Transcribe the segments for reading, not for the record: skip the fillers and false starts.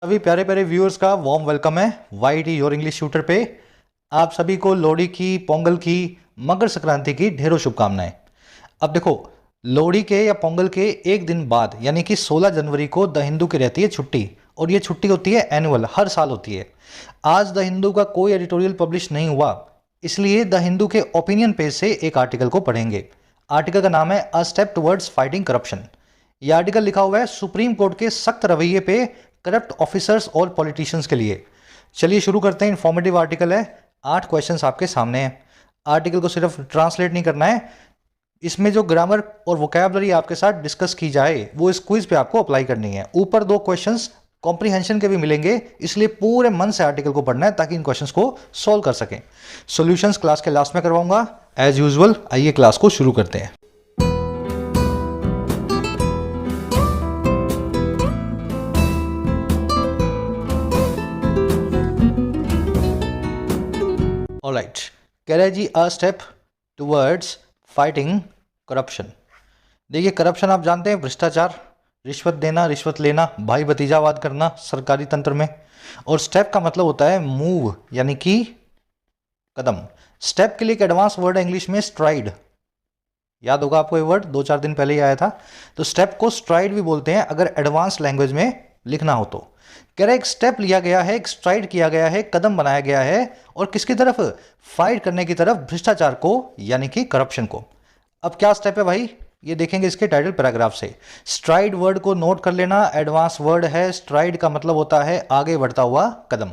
सभी प्यारे प्यारे व्यूअर्स का वार्म वेलकम है वाईटी योर इंग्लिश ट्यूटर पे। आप सभी को लोहड़ी की, पोंगल की, मकर संक्रांति की ढेरों शुभकामनाएं। अब देखो, लोहड़ी के या पोंगल के एक दिन बाद यानी कि 16 जनवरी को द हिंदू की रहती है छुट्टी, और ये छुट्टी होती है एनुअल, हर साल होती है। आज द हिंदू का कोई एडिटोरियल पब्लिश नहीं हुआ, इसलिए द हिंदू के ओपिनियन पेज से एक आर्टिकल को पढ़ेंगे। आर्टिकल का नाम है अ स्टेप टुवर्ड्स फाइटिंग करप्शन। यह आर्टिकल लिखा हुआ है सुप्रीम कोर्ट के सख्त रवैये पे करप्ट ऑफिसर्स और पॉलिटिशियंस के लिए। चलिए शुरू करते हैं। इंफॉर्मेटिव आर्टिकल है, 8 क्वेश्चंस आपके सामने हैं। आर्टिकल को सिर्फ ट्रांसलेट नहीं करना है, इसमें जो ग्रामर और वोकैबुलरी आपके साथ डिस्कस की जाए वो इस क्विज पे आपको अप्लाई करनी है। ऊपर 2 क्वेश्चंस कॉम्प्रीहेंशन के भी मिलेंगे, इसलिए पूरे मन से आर्टिकल को पढ़ना है ताकि इन क्वेश्चंस को सॉल्व कर सकें। सॉल्यूशंस क्लास के लास्ट में करवाऊंगा एज यूजुअल। आइए क्लास को शुरू करते हैं। ऑलराइट, कह रहा है जी a step towards fighting corruption. देखिए, करप्शन आप जानते हैं, भ्रष्टाचार, रिश्वत देना, रिश्वत लेना, भाई भतीजावाद करना सरकारी तंत्र में। और स्टेप का मतलब होता है मूव, यानी कि कदम। स्टेप के लिए एक एडवांस वर्ड है इंग्लिश में स्ट्राइड। याद होगा आपको ये वर्ड, 2-4 दिन पहले ही आया था। तो स्टेप को स्ट्राइड भी बोलते हैं अगर एडवांस लैंग्वेज में लिखना हो तो। कह रहा है एक स्टेप लिया गया है, एक स्ट्राइड किया गया है, कदम बनाया गया है, और किसकी तरफ? फाइट करने की तरफ, भ्रष्टाचार को यानी कि करप्शन को। अब क्या स्टेप है भाई, ये देखेंगे इसके टाइटल पैराग्राफ से। स्ट्राइड वर्ड को नोट कर लेना, एडवांस वर्ड है। स्ट्राइड का मतलब होता है आगे बढ़ता हुआ कदम।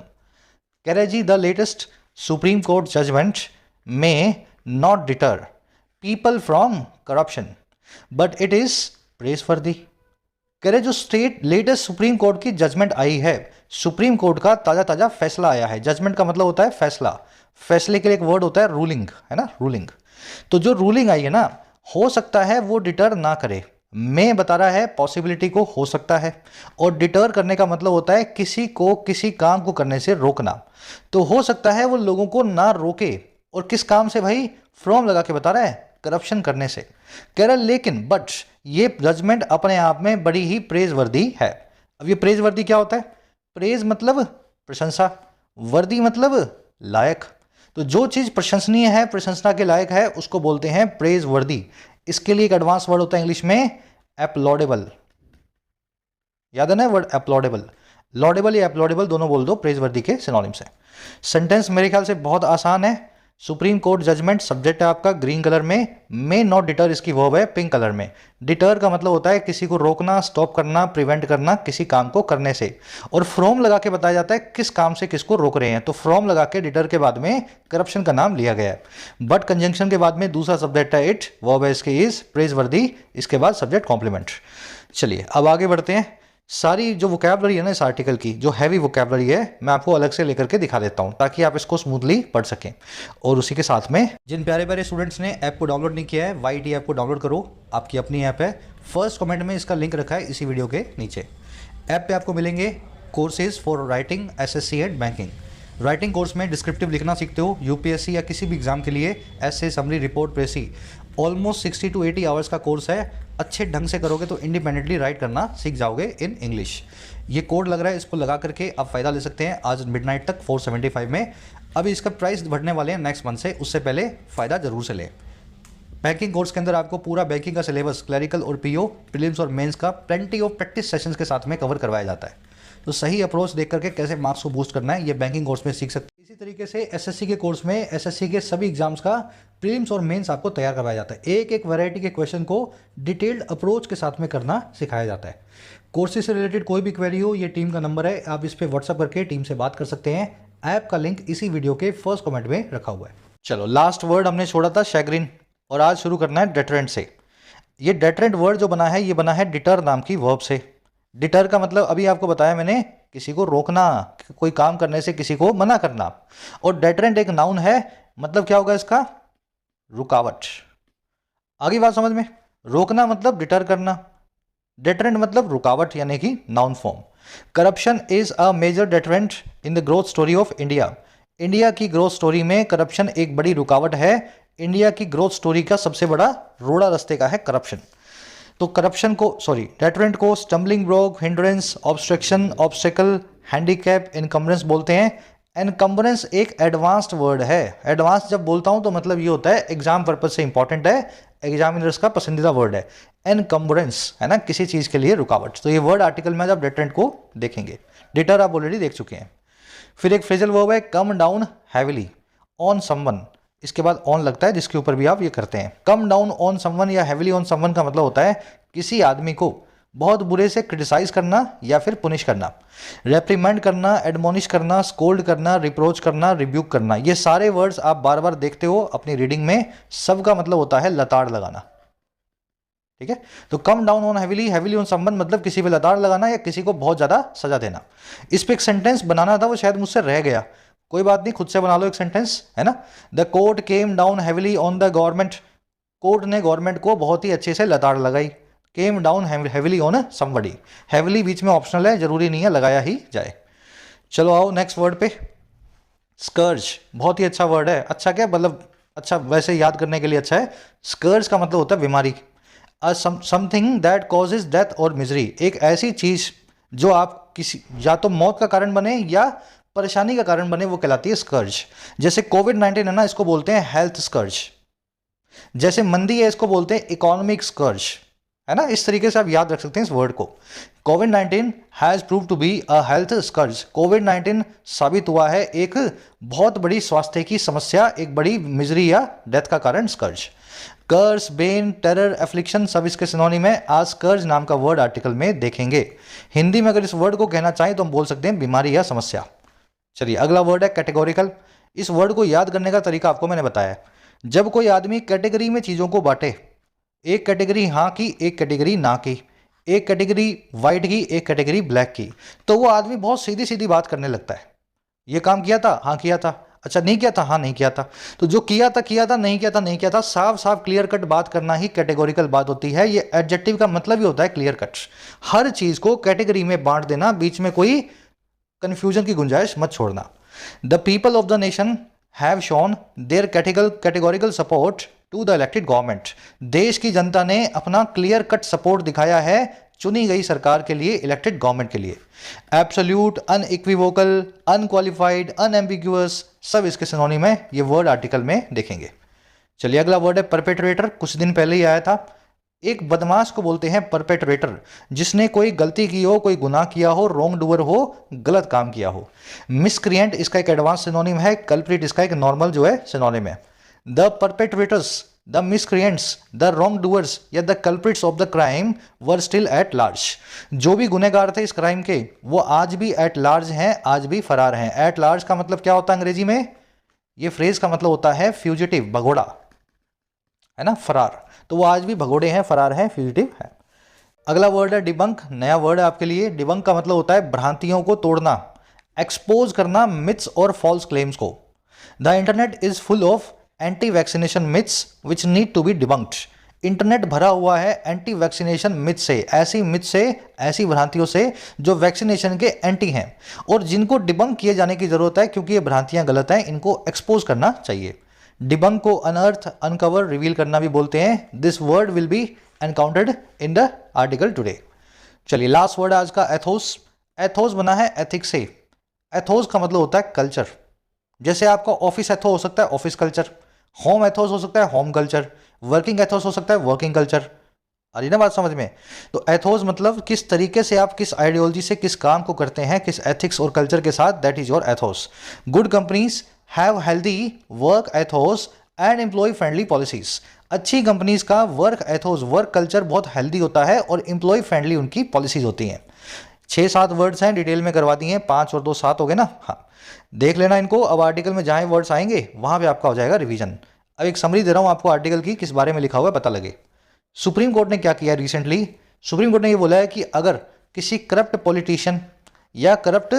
कह रहे जी the latest Supreme Court judgment में not deter people from corruption but it is praiseworthy. कह रहे जो लेटेस्ट सुप्रीम कोर्ट की जजमेंट आई है, सुप्रीम कोर्ट का ताजा ताजा फैसला आया है। जजमेंट का मतलब होता है फैसला, फैसले के लिए एक वर्ड होता है रूलिंग, है ना, रूलिंग। तो जो रूलिंग आई है ना, हो सकता है वो डिटर ना करे। मैं बता रहा है पॉसिबिलिटी को, हो सकता है। और डिटर करने का मतलब होता है किसी को किसी काम को करने से रोकना। तो हो सकता है वो लोगों को ना रोके, और किस काम से भाई? फ्रॉम लगा के बता रहा है, करप्शन करने से। कह रहा है लेकिन बट ये जजमेंट अपने आप में बड़ी ही प्रेजवर्दी है। अब ये प्रेजवर्दी क्या होता है? प्रेज मतलब प्रशंसा, वर्दी मतलब लायक। तो जो चीज प्रशंसनीय है, प्रशंसा के लायक है, उसको बोलते हैं प्रेज वर्दी। इसके लिए एक एडवांस वर्ड होता है इंग्लिश में एप्लॉडेबल। याद है ना वर्ड एप्लॉडेबल? लॉडेबल या एप्लॉडेबल दोनों बोल दो, प्रेज वर्दी के सिनोनिम्स है। सेंटेंस मेरे ख्याल से बहुत आसान है। सुप्रीम कोर्ट जजमेंट, सब्जेक्ट है आपका ग्रीन कलर में, मे नॉट डिटर इसकी वर्ब है पिंक कलर में। डिटर का मतलब होता है किसी को रोकना, स्टॉप करना, प्रिवेंट करना किसी काम को करने से। और फ्रॉम लगा के बताया जाता है किस काम से किसको रोक रहे हैं। तो फ्रॉम लगा के डिटर के बाद में करप्शन का नाम लिया गया है। बट कंजंक्शन के बाद में दूसरा सब्जेक्ट है इट, वर्ब है इसके इज, प्रेज वर्दी, इसके बाद सब्जेक्ट कॉम्प्लीमेंट। चलिए अब आगे बढ़ते हैं। सारी जो वोकैबुलरी है ना इस आर्टिकल की, जो हैवी वोकैबुलरी है, मैं आपको अलग से लेकर के दिखा देता हूं ताकि आप इसको स्मूथली पढ़ सकें। और उसी के साथ में जिन प्यारे प्यारे स्टूडेंट्स ने ऐप को डाउनलोड नहीं किया है, वाईटी ऐप को डाउनलोड करो, आपकी अपनी ऐप है। फर्स्ट कमेंट में इसका लिंक रखा है इसी वीडियो के नीचे। ऐप पे आपको मिलेंगे courses for writing, SSC and banking. Writing course में डिस्क्रिप्टिव लिखना सीखते हो, यूपीएससी या किसी भी एग्जाम के लिए, ऐसे summary, report, precis. Almost 60 to 80 hours का कोर्स है। अच्छे ढंग से करोगे तो इंडिपेंडेंटली राइट करना सीख जाओगे इन इंग्लिश। ये कोड लग रहा है, इसको लगा करके आप फ़ायदा ले सकते हैं आज मिडनाइट तक 475 में। अभी इसका प्राइस बढ़ने वाले हैं नेक्स्ट मंथ से, उससे पहले फ़ायदा जरूर से लें। बैंकिंग कोर्स के अंदर आपको पूरा बैंकिंग का सिलेबस, क्लरिकल और पीओ, प्रीलिम्स और मेंस का प्लेंटी ऑफ प्रैक्टिस सेशंस के साथ में कवर करवाया जाता है। तो सही अप्रोच देख करके कैसे मार्क्स को बूस्ट करना है, ये बैंकिंग कोर्स में सीख सकते हैं। इसी तरीके से एसएससी के कोर्स में एसएससी के सभी एग्जाम्स का प्रीलिम्स और मेंस आपको तैयार करवाया जाता है। एक एक वैरायटी के क्वेश्चन को डिटेल्ड अप्रोच के साथ में करना सिखाया जाता है। कोर्सेज से रिलेटेड कोई भी क्वेरी हो, ये टीम का नंबर है, आप इस पर व्हाट्सअप करके टीम से बात कर सकते हैं। ऐप का लिंक इसी वीडियो के फर्स्ट कमेंट में रखा हुआ है। चलो, लास्ट वर्ड हमने छोड़ा था शैग्रिन, और आज शुरू करना है डेटरेंट से। ये डेटरेंट वर्ड जो बना है, ये बना है डिटर नाम की वर्ब से। डिटर का मतलब अभी आपको बताया मैंने, किसी को रोकना, कोई काम करने से किसी को मना करना। और डेटरेंट एक नाउन है, मतलब क्या होगा इसका? रुकावट। आगे बात समझ में? रोकना मतलब डिटर करना, डेटरेंट मतलब रुकावट, यानी कि noun form. Corruption is a major deterrent in the growth story of India. India की ग्रोथ स्टोरी में करप्शन एक बड़ी रुकावट है। इंडिया की ग्रोथ स्टोरी का सबसे बड़ा रोड़ा रास्ते का है करप्शन। तो करप्शन को, डेटरेंट को stumbling block, hindrance, obstruction, obstacle, handicap, encumbrance बोलते हैं। एनकम्बरेंस एक एडवांस्ड वर्ड है। एडवांस जब बोलता हूं तो मतलब ये होता है एग्जाम पर्पज से इंपॉर्टेंट है, एग्जामिनर्स का पसंदीदा वर्ड है एनकम्बरेंस, है ना, किसी चीज के लिए रुकावट। तो ये वर्ड आर्टिकल में आप डेटरेंट को देखेंगे। डिटर आप ऑलरेडी देख चुके हैं। फिर एक फ्रेजल वर्ब है come down heavily on someone, इसके बाद ऑन लगता है जिसके ऊपर भी आप ये करते हैं। कम डाउन ऑन समवन या हैविली ऑन समवन का मतलब होता है किसी आदमी को बहुत बुरे से क्रिटिसाइज करना या फिर पुनिश करना, रेप्रीमेंड करना, एडमोनिश करना, स्कोल्ड करना, रिप्रोच करना, रिब्यूक करना। ये सारे वर्ड्स आप बार बार देखते हो अपनी रीडिंग में, सबका मतलब होता है लताड़ लगाना। ठीक है, तो come down on heavily, heavily on someone मतलब किसी पे लताड़ लगाना या किसी को बहुत ज्यादा सजा देना। इस पे एक सेंटेंस बनाना था, वो शायद मुझसे रह गया, कोई बात नहीं, खुद से बना लो एक सेंटेंस, है ना। The court came down heavily on the government, court ने गवर्नमेंट को बहुत ही अच्छे से लताड़ लगाई। Came down heavily on somebody, heavily बीच में ऑप्शनल है, जरूरी नहीं है लगाया ही जाए। चलो आओ नेक्स्ट वर्ड पे। स्कर्ज बहुत ही अच्छा वर्ड है। अच्छा क्या मतलब, अच्छा वैसे याद करने के लिए अच्छा है। स्कर्ज का मतलब होता है बीमारी, समथिंग दैट कॉजेज डेथ और मिजरी, एक ऐसी चीज जो आप किसी या तो मौत का कारण बने या परेशानी का कारण बने, वो कहलाती है स्कर्ज। जैसे कोविड-19 है ना, इसको बोलते हैं हेल्थ स्कर्ज। जैसे मंदी है, इसको बोलते हैं इकोनॉमिक स्कर्ज, है ना। इस तरीके से आप याद रख सकते हैं इस वर्ड को। कोविड-19 has proved to be a health scourge, कोविड-19 साबित हुआ है एक बहुत बड़ी स्वास्थ्य की समस्या, एक बड़ी मिजरी या डेथ का कारण स्कर्ज। कर्स, बेन, टेरर, एफ्लिक्शन सब इसके सिनोनिम है। आज स्कर्ज नाम का वर्ड आर्टिकल में देखेंगे। हिंदी में अगर इस वर्ड को कहना चाहें तो हम बोल सकते हैं बीमारी या समस्या। चलिए अगला वर्ड है कैटेगोरिकल। इस वर्ड को याद करने का तरीका आपको मैंने बताया। जब कोई आदमी कैटेगरी में चीजों को बांटे, एक कैटेगरी हाँ की, एक कैटेगरी ना की, एक कैटेगरी वाइट की, एक कैटेगरी ब्लैक की, तो वो आदमी बहुत सीधी सीधी बात करने लगता है। ये काम किया था, हाँ किया था, अच्छा नहीं किया था, हाँ नहीं किया था। तो जो किया था किया था, नहीं किया था नहीं किया था, साफ साफ क्लियर कट बात करना ही कैटेगोरिकल बात होती है। ये एडजेक्टिव का मतलब ही होता है क्लियर कट। हर चीज को कैटेगरी में बांट देना, बीच में कोई कंफ्यूजन की गुंजाइश मत छोड़ना। The people of the nation have shown their categorical support to the elected government, देश की जनता ने अपना क्लियर कट सपोर्ट दिखाया है चुनी गई सरकार के लिए, इलेक्टेड गवर्नमेंट के लिए। एब्सोल्यूट, अनइक्विवोकल, अनक्वालिफाइड, अनएम्बिग्यूअस सब इसके सिनोनिम है, ये वर्ड आर्टिकल में देखेंगे। चलिए अगला वर्ड है परपेट्रेटर। कुछ दिन पहले ही आया था। एक बदमाश को बोलते हैं परपेट्रेटर, जिसने कोई गलती की हो, कोई गुनाह किया हो, रॉन्ग डूअर हो, गलत काम किया हो। मिसक्रिएंट इसका एक एडवांस सिनोनिम है, कल्प्रिट इसका एक नॉर्मल जो है सिनोनिम है। The perpetrators, the miscreants, the wrong doers या the culprits of the crime were still at large, जो भी गुनहगार थे इस क्राइम के वो आज भी एट लार्ज हैं, आज भी फरार हैं। एट लार्ज का मतलब क्या होता है अंग्रेजी में? ये फ्रेज का मतलब होता है फ्यूजिटिव, भगोड़ा, है ना, फरार। तो वो आज भी भगोड़े हैं, फरार हैं, फ्यूजिटिव है। अगला वर्ड है डिबंक, नया वर्ड है आपके लिए। डिबंक का मतलब होता है भ्रांतियों को तोड़ना, एक्सपोज करना मिथ्स और फॉल्स क्लेम्स को। The internet is full of anti vaccination myths which need to be debunked, internet भरा हुआ है एंटी वैक्सीनेशन मिथ से, ऐसी मिथ से, ऐसी भ्रांतियों से जो वैक्सीनेशन के एंटी हैं और जिनको डिबंक किए जाने की जरूरत है क्योंकि ये भ्रांतियां गलत हैं, इनको एक्सपोज करना चाहिए। डिबंक को अनअर्थ, अनकवर, रिवील करना भी बोलते हैं। This word will be encountered in the article today. चलिए लास्ट वर्ड आज का एथोस। एथोस बना है एथिक्स से। एथोस का मतलब होता है कल्चर। जैसे आपका ऑफिस एथो हो सकता है ऑफिस कल्चर, होम एथोस हो सकता है होम कल्चर, वर्किंग एथोस हो सकता है वर्किंग कल्चर। आ रही ना बात समझ में? तो एथोस मतलब किस तरीके से आप किस आइडियोलॉजी से किस काम को करते हैं, किस एथिक्स और कल्चर के साथ, that is your ethos. Good companies have healthy work ethos and employ friendly policies. अच्छी कंपनीज का वर्क एथोस, वर्क कल्चर बहुत हेल्दी होता है और एम्प्लॉय फ्रेंडली उनकी पॉलिसीज होती हैं। 6-7 वर्ड्स हैं, डिटेल में करवा दिए हैं, 5 और 2 7 हो गए ना। हाँ देख लेना इनको। अब आर्टिकल में जहां वर्ड्स आएंगे वहां पे आपका हो जाएगा रिवीजन। अब एक समरी दे रहा हूं आपको आर्टिकल की, किस बारे में लिखा हुआ है पता लगे। सुप्रीम कोर्ट ने क्या किया रिसेंटली? सुप्रीम कोर्ट ने ये बोला है कि अगर किसी करप्ट पॉलिटिशियन या करप्ट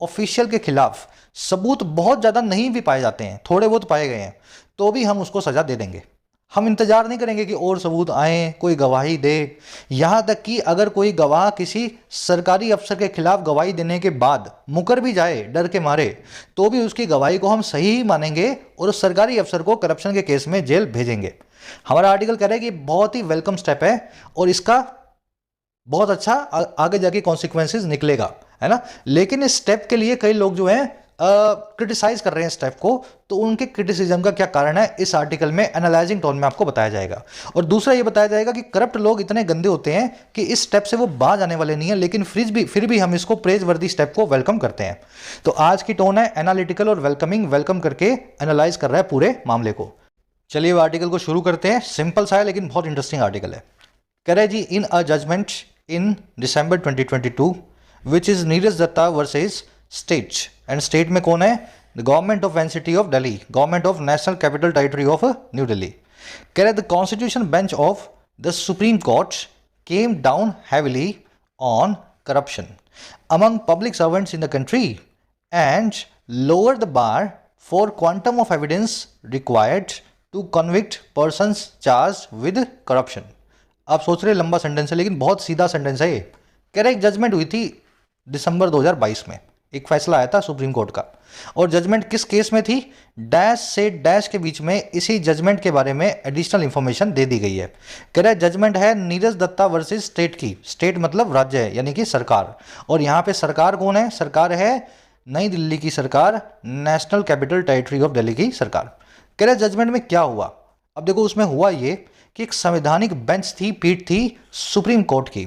ऑफिशियल के खिलाफ सबूत बहुत ज्यादा नहीं भी पाए जाते हैं, थोड़े बहुत पाए गए हैं, तो भी हम उसको सजा दे देंगे। हम इंतजार नहीं करेंगे कि और सबूत आए, कोई गवाही दे। यहां तक कि अगर कोई गवाह किसी सरकारी अफसर के खिलाफ गवाही देने के बाद मुकर भी जाए डर के मारे, तो भी उसकी गवाही को हम सही ही मानेंगे और उस सरकारी अफसर को करप्शन के केस में जेल भेजेंगे। हमारा आर्टिकल कह रहा है कि बहुत ही वेलकम स्टेप है और इसका बहुत अच्छा आगे जाके कॉन्सिक्वेंसेज निकलेगा है ना। लेकिन इस स्टेप के लिए कई लोग जो हैं क्रिटिसाइज कर रहे हैं स्टेप को, तो उनके क्रिटिसिज्म का क्या कारण है इस आर्टिकल में एनालाइजिंग टोन में आपको बताया जाएगा। और दूसरा ये बताया जाएगा कि करप्ट लोग इतने गंदे होते हैं कि इस स्टेप से वो बाज आने वाले नहीं है, लेकिन फिर भी हम इसको प्रेज वर्दी स्टेप को वेलकम करते हैं। तो आज की टोन है एनालिटिकल और वेलकमिंग, वेलकम करके एनालाइज कर रहा है पूरे मामले को। चलिए वो आर्टिकल को शुरू करते हैं। सिंपल सा है लेकिन बहुत इंटरेस्टिंग आर्टिकल है। कह रहे जी, in a judgment in December 2022 which is Neeraj Datta versus state, and state में कौन है, the government of NCT of Delhi, government of national capital territory of New Delhi. कह रहे the constitution bench of the supreme Court came down heavily on corruption among public servants in the country and lower the bar for quantum of evidence required to convict persons charge with corruption. आप सोच रहे लंबा sentence है लेकिन बहुत सीधा sentence है ये। कह रहे एक जजमेंट हुई थी दिसंबर 2022 में, एक फैसला आया था सुप्रीम कोर्ट का, और जजमेंट किस केस में थी, डैश से डैश के बीच में इसी जजमेंट के बारे में एडिशनल इंफॉर्मेशन दे दी गई है। कह रहा है जजमेंट है नीरज दत्ता वर्सेस स्टेट की, स्टेट मतलब राज्य है यानी कि सरकार, और यहाँ पे सरकार कौन है, सरकार है नई दिल्ली की सरकार, national capital territory of Delhi की सरकार। कह रहे जजमेंट में क्या हुआ, अब देखो उसमें हुआ ये कि एक संवैधानिक बेंच थी, पीठ थी सुप्रीम कोर्ट की।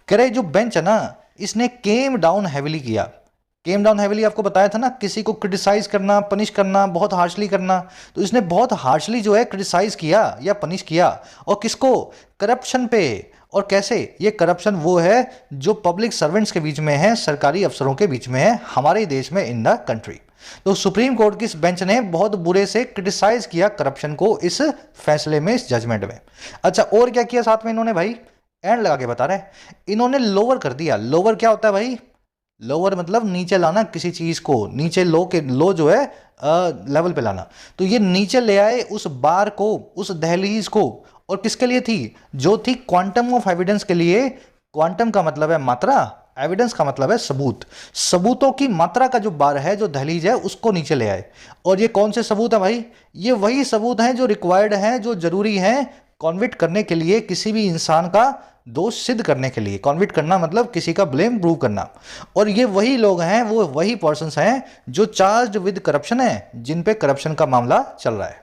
कह रहे जो बेंच है ना, इसने केम डाउन हैविली किया। केम डाउन हैविली आपको बताया था ना, किसी को क्रिटिसाइज करना, पनिश करना, बहुत हार्शली करना, तो इसने बहुत हार्शली जो है क्रिटिसाइज किया या पनिश किया, और किसको, करप्शन पे। और कैसे, ये करप्शन वो है जो पब्लिक सर्वेंट्स के बीच में है, सरकारी अफसरों के बीच में है हमारे देश में, इन द कंट्री। तो सुप्रीम कोर्ट की इस बेंच ने बहुत बुरे से क्रिटिसाइज किया करप्शन को इस फैसले में, इस जजमेंट में। अच्छा और क्या किया साथ में इन्होंने, भाई एंड लगा के बता रहे हैं, इन्होंने लोअर कर दिया। लोअर क्या होता है भाई, लोअर मतलब नीचे लाना किसी चीज को, नीचे लो जो है लेवल पे लाना। तो ये नीचे ले आए उस बार को, उस दहलीज को, और किसके लिए थी, जो थी क्वांटम ऑफ एविडेंस के लिए। क्वांटम का मतलब है मात्रा, एविडेंस का मतलब है सबूत, सबूतों की मात्रा का जो बार है, जो दहलीज है, उसको नीचे ले आए। और ये कौन से सबूत है भाई, ये वही सबूत हैं जो रिक्वायर्ड हैं, जो जरूरी हैं कॉन्विक्ट करने के लिए, किसी भी इंसान का दोष सिद्ध करने के लिए। कॉन्विक्ट करना मतलब किसी का ब्लेम प्रूव करना। और ये वही लोग हैं, वो वही पर्सन्स हैं जो चार्ज्ड विद करप्शन है, जिन पे करप्शन का मामला चल रहा है।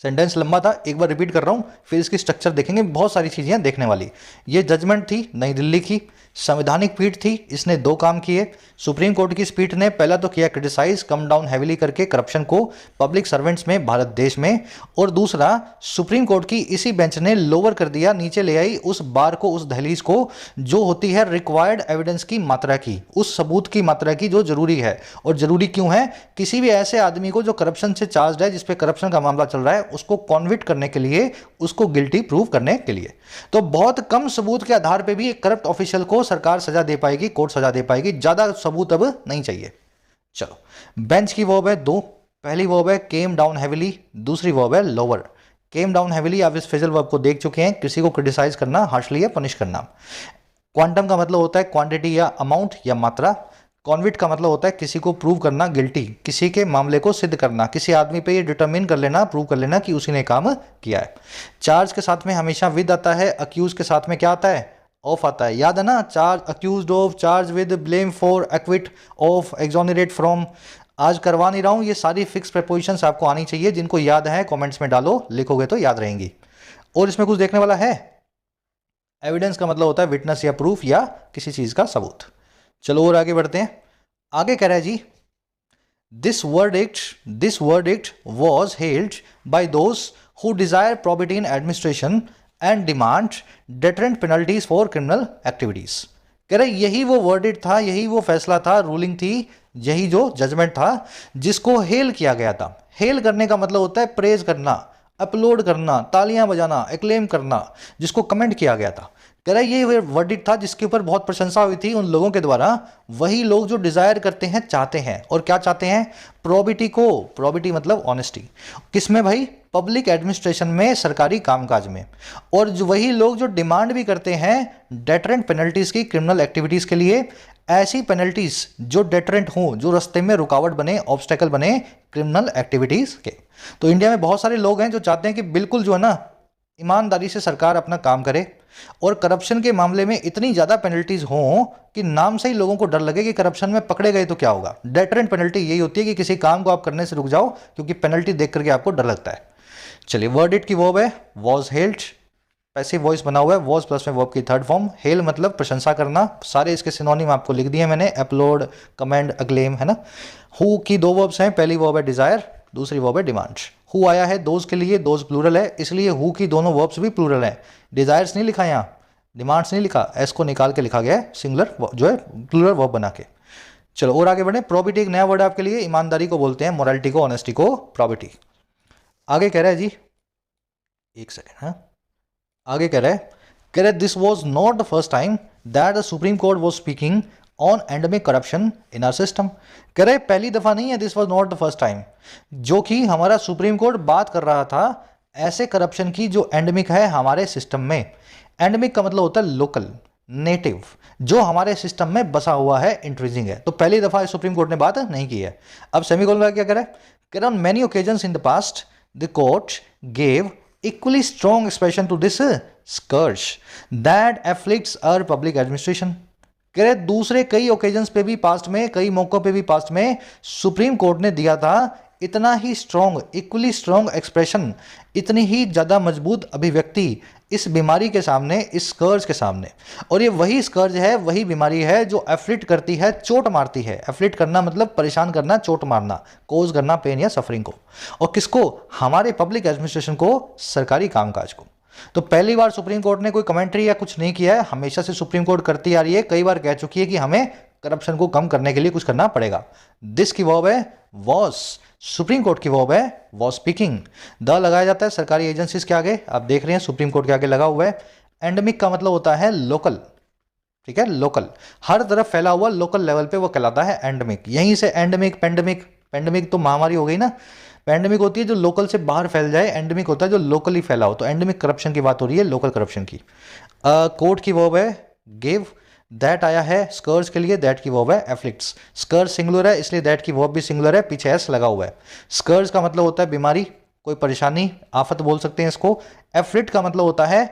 सेंटेंस लंबा था, एक बार रिपीट कर रहा हूं, फिर इसकी स्ट्रक्चर देखेंगे, बहुत सारी चीजें देखने वाली। ये जजमेंट थी नई दिल्ली की, संवैधानिक पीठ थी, इसने दो काम किए। सुप्रीम कोर्ट की इस पीठ ने पहला तो किया क्रिटिसाइज, कम डाउन हैविली करके करप्शन को पब्लिक सर्वेंट्स में, भारत देश में। और दूसरा, सुप्रीम कोर्ट की इसी बेंच ने लोअर कर दिया, नीचे ले आई उस बार को, उस दहलीज को, जो होती है रिक्वायर्ड एविडेंस की मात्रा की, उस सबूत की मात्रा की जो जरूरी है। और जरूरी क्यों है, किसी भी ऐसे आदमी को जो करप्शन से चार्ज है, जिसपे करप्शन का मामला चल रहा है, उसको कॉन्विक्ट करने के लिए, उसको गिल्टी प्रूव करने के लिए। तो बहुत कम सबूत के आधार पर भी एक करप्ट ऑफिशियल को सरकार सजा दे पाएगी, कोर्ट सजा दे पाएगी, ज्यादा सबूत अब नहीं चाहिए। चलो, बेंच की वर्ब है दो, पहली वर्ब है केम डाउन हैविली, दूसरी वर्ब है लोअर। केम डाउन हैविली आप इस फ्रेजल वर्ब को देख चुके हैं, किसी को क्रिटिसाइज करना, हार्शली या पनिश करना। क्वांटम का मतलब होता है क्वांटिटी या अमाउंट या मात्रा। कॉन्विक्ट का मतलब होता है किसी को प्रूव करना, गिल्टी, किसी के मामले को सिद्ध करना, किसी आदमी पे ये डिटरमिन कर लेना, प्रूव कर लेना कि उसी ने काम किया है। चार्ज के साथ में हमेशा विद आता है, अक्यूज के साथ में क्या आता है, ऑफ आता है। याद है ना, charge accused of, charge with, blame for, acquit of, exonerate from. आज करवा नहीं रहा हूं, ये सारी फिक्स प्रेपोजिशंस आपको आनी चाहिए, जिनको याद है कमेंट्स में डालो, लिखोगे तो याद रहेंगी। और इसमें कुछ देखने वाला है, एविडेंस का मतलब होता है विटनेस या प्रूफ या किसी चीज का सबूत। चलो और आगे बढ़ते हैं। आगे कह रहा है जी, this verdict was held by those who desire probity in administration and demand deterrent penalties for criminal activities. कह रहे यही वो वर्डिक्ट था, यही वो फैसला था, रूलिंग थी, यही जो जजमेंट था जिसको हेल किया गया था। हेल करने का मतलब होता है प्रेज करना, अपलोड करना, तालियां बजाना, एक्लेम करना, जिसको कमेंट किया गया था। कह रहा है ये वर्डिक्ट था जिसके ऊपर बहुत प्रशंसा हुई थी उन लोगों के द्वारा, वही लोग जो डिजायर करते हैं, चाहते हैं। और क्या चाहते हैं, प्रोबिटी को, प्रोबिटी मतलब ऑनेस्टी, किसमें भाई, पब्लिक एडमिनिस्ट्रेशन में, सरकारी कामकाज में। और जो वही लोग जो डिमांड भी करते हैं डेटरेंट पेनल्टीज की, क्रिमिनल एक्टिविटीज के लिए, ऐसी पेनल्टीज जो डेटरेंट हो, जो रास्ते में रुकावट बने, ऑब्स्टेकल बने क्रिमिनल एक्टिविटीज के। तो इंडिया में बहुत सारे लोग हैं जो चाहते हैं कि बिल्कुल जो है ना, ईमानदारी से सरकार अपना काम करे और करप्शन के मामले में इतनी ज़्यादा पेनल्टीज हों कि नाम से ही लोगों को डर लगे कि करप्शन में पकड़े गए तो क्या होगा। डेटरेंट पेनल्टी यही होती है कि किसी काम को आप करने से रुक जाओ क्योंकि पेनल्टी देख करके आपको डर लगता है। चलिए, वर्डिट की वर्ब है वॉज हेल्ड, पैसिव वॉइस बना हुआ है, वॉज प्लस में वर्ब की थर्ड फॉर्म, हेल मतलब प्रशंसा करना, सारे इसके सिनोनिम आपको लिख दिए मैंने, अपलोड, कमेंड, अक्लेम, है ना। हु की दो वर्ब्स हैं, पहली वर्ब है डिजायर, दूसरी वर्ब है डिमांड। हु आया है दोज के लिए, दोज प्लूरल है, इसलिए हु की दोनों वर्ब्स भी प्लूरल हैं। डिजायर्स नहीं लिखा यहाँ, डिमांड्स नहीं लिखा, एस को निकाल के लिखा गया है सिंगुलर जो है प्लूरल वर्ब बना के। चलो और आगे बढ़े। प्रोबिटी एक नया वर्ड आपके लिए, ईमानदारी को बोलते हैं, मोरालिटी को, ऑनेस्टी को प्रोबिटी। आगे कह रहा है जी, एक सेकेंड, हाँ आगे कह रहा है this was not the first time that the supreme court was speaking on endemic corruption in our system. कह रहे पहली दफा नहीं है, this was not the first time, जो कि हमारा सुप्रीम कोर्ट बात कर रहा था ऐसे करप्शन की जो एंडेमिक है हमारे सिस्टम में। एंडेमिक का मतलब होता है लोकल, नेटिव, जो हमारे सिस्टम में बसा हुआ है, इंट्रीजिंग है। तो पहली दफा सुप्रीम कोर्ट ने बात नहीं की है। अब सेमीकोलन का क्या कह रहा है, on many occasions in the past the court gave equally strong expression to this scourge that afflicts our public administration। कह रहे दूसरे कई ओकेजन्स पे भी पास्ट में, कई मौकों पे भी पास्ट में सुप्रीम कोर्ट ने दिया था इतना ही स्ट्रॉन्ग, इक्वली स्ट्रॉन्ग एक्सप्रेशन, इतनी ही ज़्यादा मजबूत अभिव्यक्ति इस बीमारी के सामने, इस स्कर्ज के सामने। और ये वही स्कर्ज है, वही बीमारी है जो एफ्लिक्ट करती है, चोट मारती है। एफ्लिक्ट करना मतलब परेशान करना, चोट मारना, कोज करना पेन या सफरिंग को। और किसको? हमारे पब्लिक एडमिनिस्ट्रेशन को, सरकारी कामकाज को। तो पहली बार सुप्रीम कोर्ट ने कोई कमेंट्री या कुछ नहीं किया है, हमेशा से सुप्रीम कोर्ट करती आ रही है, कई बार कह चुकी है कि हमें करप्शन को कम करने के लिए कुछ करना पड़ेगा। दिस की वर्ब है वॉज, सुप्रीम कोर्ट की वर्ब है वॉज स्पीकिंग। द लगाया जाता है सरकारी एजेंसीज के आगे, आप देख रहे हैं सुप्रीम कोर्ट के आगे लगा हुआ है। एंडेमिक का मतलब होता है लोकल, ठीक है, लोकल, हर तरफ फैला हुआ, लोकल लेवल पे वो कहलाता है एंडेमिक। यहीं से एंडेमिक, पेंडेमिक, पेंडेमिक तो महामारी हो गई ना, पेंडेमिक होती है जो लोकल से बाहर फैल जाए, एंडेमिक होता है जो लोकली फैला हो। तो एंडेमिक करप्शन की बात हो रही है, लोकल करप्शन की। कोर्ट की वर्ब है गिव, दैट आया है स्कर्ज के लिए, दैट की वर्ब है एफ्लिक्ट्स। स्कर्ज सिंगुलर है इसलिए दैट की वर्ब भी सिंगुलर है, पीछे एस लगा हुआ है। स्कर्ज का मतलब होता है बीमारी, कोई परेशानी, आफत बोल सकते हैं इसको। एफ्लिक्ट का मतलब होता है